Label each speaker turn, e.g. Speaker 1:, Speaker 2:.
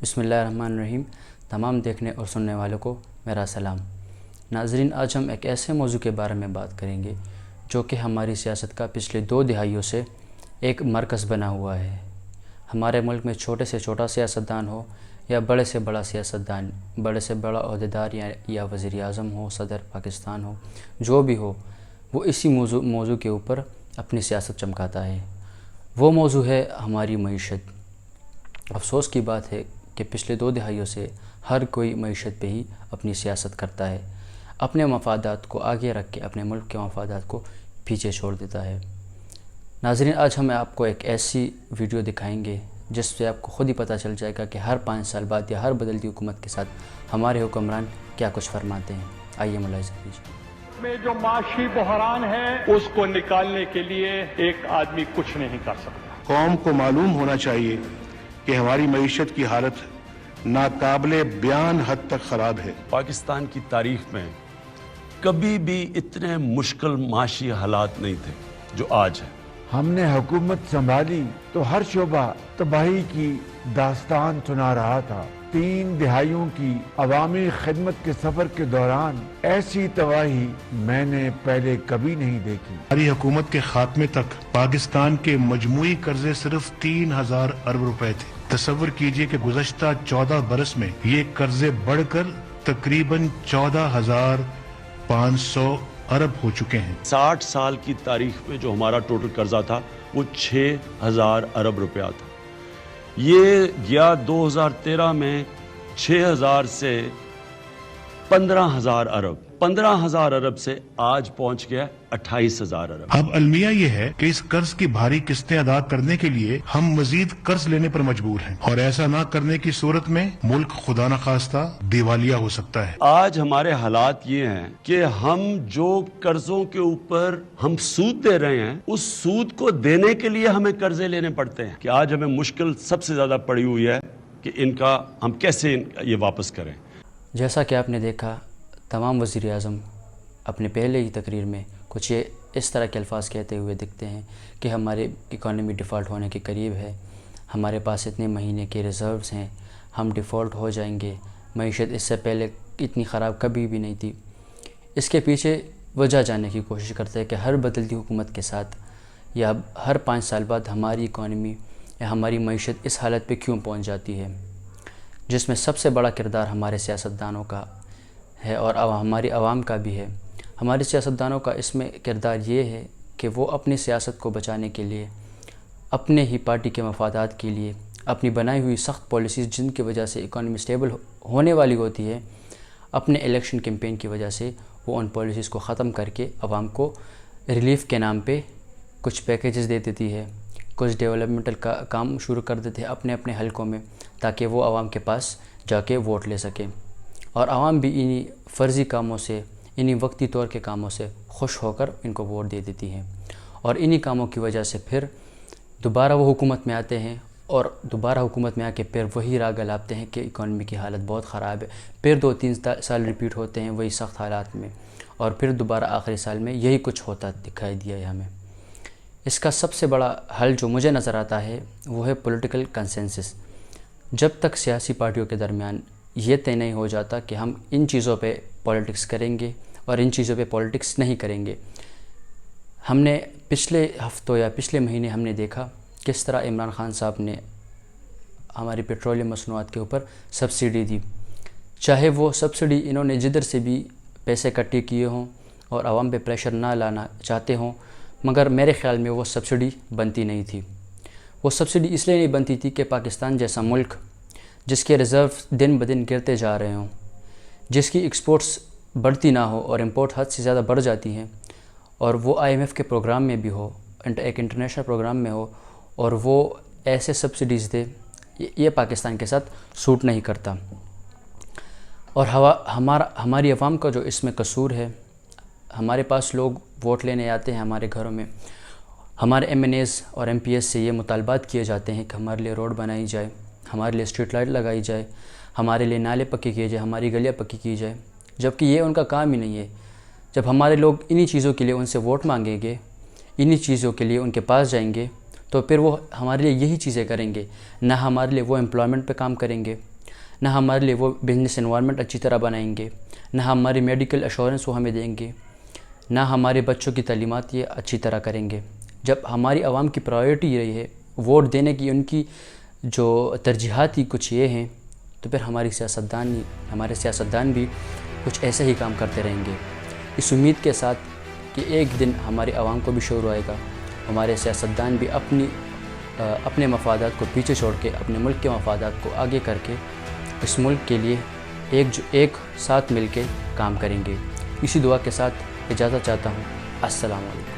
Speaker 1: بسم اللہ الرحمن الرحیم۔ تمام دیکھنے اور سننے والوں کو میرا سلام۔ ناظرین، آج ہم ایک ایسے موضوع کے بارے میں بات کریں گے جو کہ ہماری سیاست کا پچھلے 2 دہائیوں سے ایک مرکز بنا ہوا ہے۔ ہمارے ملک میں چھوٹے سے چھوٹا سیاستدان ہو یا بڑے سے بڑا سیاستدان، بڑے سے بڑا عہدیدار یا وزیر اعظم ہو، صدر پاکستان ہو، جو بھی ہو، وہ اسی موضوع کے اوپر اپنی سیاست چمکاتا ہے۔ وہ موضوع ہے ہماری معیشت۔ افسوس کی بات ہے کہ پچھلے 2 دہائیوں سے ہر کوئی معیشت پہ ہی اپنی سیاست کرتا ہے، اپنے مفادات کو آگے رکھ کے اپنے ملک کے مفادات کو پیچھے چھوڑ دیتا ہے۔ ناظرین، آج ہم آپ کو ایک ایسی ویڈیو دکھائیں گے جس سے آپ کو خود ہی پتہ چل جائے گا کہ ہر 5 سال بعد یا ہر بدلتی حکومت کے ساتھ ہمارے حکمران کیا کچھ فرماتے ہیں۔ آئیے ملاحظہ کیجیے۔
Speaker 2: میں جو معاشی بحران ہے اس کو نکالنے کے لیے ایک آدمی کچھ نہیں کر سکتا۔
Speaker 3: قوم کو معلوم ہونا چاہیے کہ ہماری معیشت کی حالت ناقابل بیان حد تک خراب ہے۔
Speaker 4: پاکستان کی تاریخ میں کبھی بھی اتنے مشکل معاشی حالات نہیں تھے جو آج ہے۔
Speaker 5: ہم نے حکومت سنبھالی تو ہر شعبہ تباہی کی داستان سنا رہا تھا۔ 3 دہائیوں کی عوامی خدمت کے سفر کے دوران ایسی تباہی میں نے پہلے کبھی نہیں دیکھی۔
Speaker 3: ہماری حکومت کے خاتمے تک پاکستان کے مجموعی قرضے صرف 3000 ارب روپے تھے۔ تصور کیجئے کہ گزشتہ 14 برس میں یہ قرضے بڑھ کر تقریباً 14,500 ارب ہو چکے ہیں۔
Speaker 4: 60 سال کی تاریخ میں جو ہمارا ٹوٹل قرضہ تھا وہ 6000 ارب روپیہ تھا۔ یہ گیا 2013 میں 6000 سے 15,000 ارب، 15,000 ارب سے آج پہنچ گیا 28,000 ارب۔
Speaker 3: اب المیہ یہ ہے کہ اس قرض کی بھاری قسطیں ادا کرنے کے لیے ہم مزید قرض لینے پر مجبور ہیں، اور ایسا نہ کرنے کی صورت میں ملک خدا نخواستہ دیوالیہ ہو سکتا ہے۔
Speaker 4: آج ہمارے حالات یہ ہیں کہ ہم جو قرضوں کے اوپر ہم سود دے رہے ہیں اس سود کو دینے کے لیے ہمیں قرضے لینے پڑتے ہیں، کہ آج ہمیں مشکل سب سے زیادہ پڑی ہوئی ہے کہ ان کا ہم کیسے یہ واپس کریں۔
Speaker 1: جیسا کہ آپ نے دیکھا، تمام وزیر اعظم اپنے پہلے ہی تقریر میں کچھ اس طرح کے الفاظ کہتے ہوئے دکھتے ہیں کہ ہماری اکانومی ڈیفالٹ ہونے کے قریب ہے، ہمارے پاس اتنے مہینے کے ریزروز ہیں، ہم ڈیفالٹ ہو جائیں گے، معیشت اس سے پہلے اتنی خراب کبھی بھی نہیں تھی۔ اس کے پیچھے وجہ جاننے کی کوشش کرتے ہیں کہ ہر بدلتی حکومت کے ساتھ یا ہر 5 سال بعد ہماری اکانومی یا ہماری معیشت اس حالت پہ کیوں پہنچ جاتی ہے، جس میں سب سے بڑا کردار ہمارے سیاستدانوں کا ہے اور ہماری عوام کا بھی ہے۔ ہمارے سیاستدانوں کا اس میں کردار یہ ہے کہ وہ اپنی سیاست کو بچانے کے لیے، اپنے ہی پارٹی کے مفادات کے لیے، اپنی بنائی ہوئی سخت پالیسیز جن کی وجہ سے اکانومی سٹیبل ہونے والی ہوتی ہے، اپنے الیکشن کیمپین کی وجہ سے وہ ان پالیسیز کو ختم کر کے عوام کو ریلیف کے نام پہ کچھ پیکیجز دے دیتی ہے، کچھ ڈیولپمنٹل کام شروع کر دیتے ہیں اپنے اپنے حلقوں میں، تاکہ وہ عوام کے پاس جا کے ووٹ لے سکیں، اور عوام بھی انہی فرضی کاموں سے، انہی وقتی طور کے کاموں سے خوش ہو کر ان کو ووٹ دے دیتی ہیں، اور انہی کاموں کی وجہ سے پھر دوبارہ وہ حکومت میں آتے ہیں، اور دوبارہ حکومت میں آ کے پھر وہی راگ الاپتے ہیں کہ اکانومی کی حالت بہت خراب ہے، پھر 2-3 سال ریپیٹ ہوتے ہیں وہی سخت حالات میں، اور پھر دوبارہ آخری سال میں یہی کچھ ہوتا دکھائی دیا ہے ہمیں۔ اس کا سب سے بڑا حل جو مجھے نظر آتا ہے وہ ہے پولیٹیکل کنسنسس۔ جب تک سیاسی پارٹیوں کے درمیان یہ طے نہیں ہو جاتا کہ ہم ان چیزوں پہ پولیٹکس کریں گے اور ان چیزوں پہ پولیٹکس نہیں کریں گے۔ ہم نے پچھلے ہفتوں یا پچھلے مہینے ہم نے دیکھا کس طرح عمران خان صاحب نے ہماری پیٹرولیم مصنوعات کے اوپر سبسڈی دی، چاہے وہ سبسڈی انہوں نے جدھر سے بھی پیسے اکٹھے کیے ہوں اور عوام پہ پریشر نہ لانا چاہتے ہوں، مگر میرے خیال میں وہ سبسڈی بنتی نہیں تھی۔ وہ سبسڈی اس لیے نہیں بنتی تھی کہ پاکستان جیسا ملک جس کے ریزرو دن بدن گرتے جا رہے ہوں، جس کی ایکسپورٹس بڑھتی نہ ہو اور امپورٹ حد سے زیادہ بڑھ جاتی ہیں، اور وہ IMF کے پروگرام میں بھی ہو، ایک انٹرنیشنل پروگرام میں ہو، اور وہ ایسے سبسڈیز دے، یہ پاکستان کے ساتھ سوٹ نہیں کرتا۔ اور ہماری عوام کا جو اس میں قصور ہے، ہمارے پاس لوگ ووٹ لینے آتے ہیں ہمارے گھروں میں، ہمارے MNAs اور MPs سے یہ مطالبات کیے جاتے ہیں کہ ہمارے لیے روڈ بنائی جائے، ہمارے لیے اسٹریٹ لائٹ لگائی جائے، ہمارے لیے نالے پکے کیے جائے، ہماری گلیاں پکی کی جائے، جبکہ یہ ان کا کام ہی نہیں ہے۔ جب ہمارے لوگ انہی چیزوں کے لیے ان سے ووٹ مانگیں گے، انہی چیزوں کے لیے ان کے پاس جائیں گے، تو پھر وہ ہمارے لیے یہی چیزیں کریں گے، نہ ہمارے لیے وہ امپلائمنٹ پہ کام کریں گے، نہ ہمارے لیے وہ بزنس انوائرمنٹ اچھی طرح بنائیں گے، نہ ہماری میڈیکل ایشورنس وہ ہمیں دیں گے، نہ ہمارے بچوں کی تعلیمات یہ اچھی طرح کریں گے۔ جب ہماری عوام کی پرائیورٹی یہ رہی ہے ووٹ دینے کی، ان کی جو ترجیحات ہی کچھ یہ ہیں، تو پھر ہمارے سیاستدان بھی کچھ ایسے ہی کام کرتے رہیں گے۔ اس امید کے ساتھ کہ ایک دن ہمارے عوام کو بھی شعور آئے گا، ہمارے سیاستدان بھی اپنے مفادات کو پیچھے چھوڑ کے اپنے ملک کے مفادات کو آگے کر کے اس ملک کے لیے ایک ساتھ مل کے کام کریں گے۔ اسی دعا کے ساتھ اجازت چاہتا ہوں۔ السلام علیکم۔